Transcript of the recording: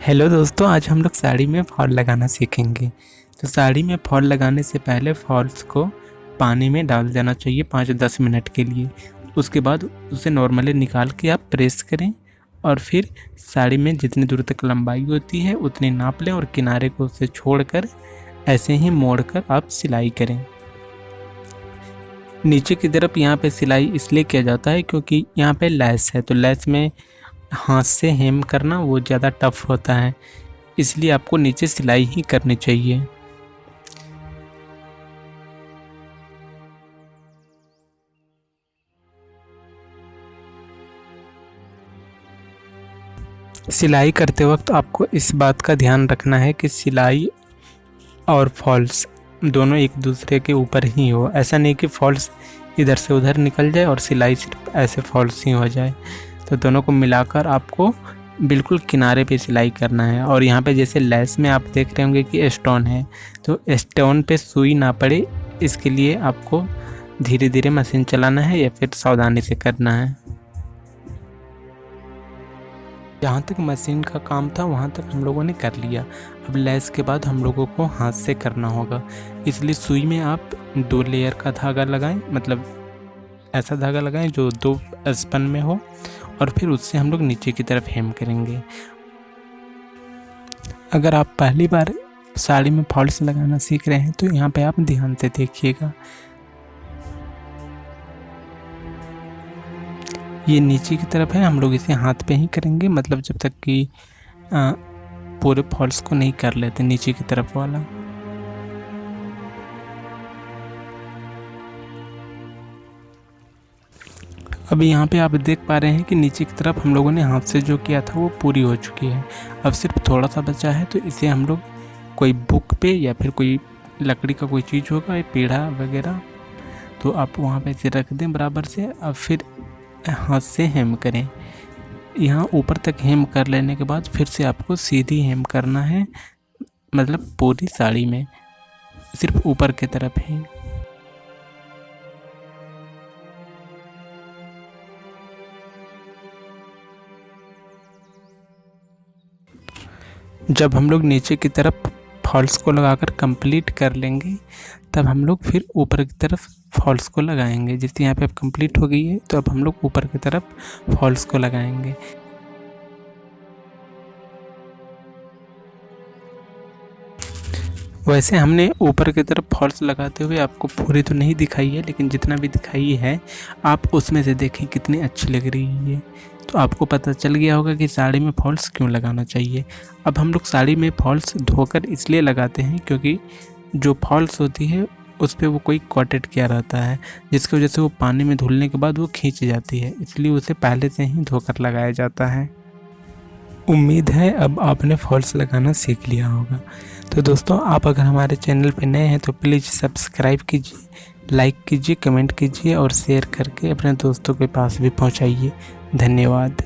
Hello दोस्तों, आज हम लोग साड़ी में फॉल लगाना सीखेंगे। तो साड़ी में फॉल लगाने से पहले फॉल्स को पानी में डाल देना चाहिए 5-10 मिनट के लिए। उसके बाद उसे नॉर्मली निकाल के आप प्रेस करें और फिर साड़ी में जितनी दूर तक लंबाई होती है उतनी नाप लें और किनारे को उसे छोड़कर ऐसे ही मोड़कर आप सिलाई करें। नीचे की तरफ यहाँ पे सिलाई इसलिए किया जाता है क्योंकि यहाँ पे लैस है, तो लैस में हाथ से हेम करना वो ज़्यादा टफ होता है, इसलिए आपको नीचे सिलाई ही करनी चाहिए। सिलाई करते वक्त आपको इस बात का ध्यान रखना है कि सिलाई और फॉल्स दोनों एक दूसरे के ऊपर ही हो। ऐसा नहीं कि फॉल्स इधर से उधर निकल जाए और सिलाई सिर्फ ऐसे फॉल्स ही हो जाए। तो दोनों को मिलाकर आपको बिल्कुल किनारे पे सिलाई करना है। और यहाँ पे जैसे लेस में आप देख रहे होंगे कि स्टोन है, तो स्टोन पे सुई ना पड़े इसके लिए आपको धीरे धीरे मशीन चलाना है या फिर सावधानी से करना है। जहाँ तक मशीन का काम था वहाँ तक हम लोगों ने कर लिया। अब लेस के बाद हम लोगों को हाथ से करना होगा, इसलिए सुई में आप 2 लेयर का धागा लगाएं, मतलब ऐसा धागा लगाएं जो 2 स्पन में हो, और फिर उससे हम लोग नीचे की तरफ हेम करेंगे। अगर आप पहली बार साड़ी में फॉल्स लगाना सीख रहे हैं तो यहाँ पे आप ध्यान से देखिएगा। ये नीचे की तरफ है, हम लोग इसे हाथ पे ही करेंगे, मतलब जब तक कि पूरे फॉल्स को नहीं कर लेते नीचे की तरफ वाला। अभी यहाँ पे आप देख पा रहे हैं कि नीचे की तरफ हम लोगों ने हाथ से जो किया था वो पूरी हो चुकी है। अब सिर्फ थोड़ा सा बचा है, तो इसे हम लोग कोई बुक पे या फिर कोई लकड़ी का कोई चीज़ होगा, पीढ़ा वगैरह, तो आप वहाँ पे इसे रख दें बराबर से। अब फिर हाथ से हेम करें। यहाँ ऊपर तक हेम कर लेने के बाद फिर से आपको सीधी हेम करना है, मतलब पूरी साड़ी में, सिर्फ ऊपर की तरफ ही। जब हम लोग नीचे की तरफ फॉल्स को लगाकर कंप्लीट कर लेंगे तब हम लोग फिर ऊपर की तरफ फॉल्स को लगाएंगे। जैसे यहाँ पे अब कंप्लीट हो गई है, तो अब हम लोग ऊपर की तरफ फॉल्स को लगाएंगे। वैसे हमने ऊपर की तरफ फॉल्स लगाते हुए आपको पूरी तो नहीं दिखाई है, लेकिन जितना भी दिखाई है आप उसमें से देखें कितनी अच्छी लग रही है, तो आपको पता चल गया होगा कि साड़ी में फॉल्स क्यों लगाना चाहिए। अब हम लोग साड़ी में फॉल्स धोकर इसलिए लगाते हैं क्योंकि जो फॉल्स होती है उस पर वो कोई कॉटेड किया रहता है, जिसकी वजह से वो पानी में धुलने के बाद वो खींच जाती है, इसलिए उसे पहले से ही धोकर लगाया जाता है। उम्मीद है अब आपने फॉल्स लगाना सीख लिया होगा। तो दोस्तों, आप अगर हमारे चैनल पर नए हैं तो प्लीज़ सब्सक्राइब कीजिए, लाइक कीजिए, कमेंट कीजिए और शेयर करके अपने दोस्तों के पास भी पहुंचाइए। धन्यवाद।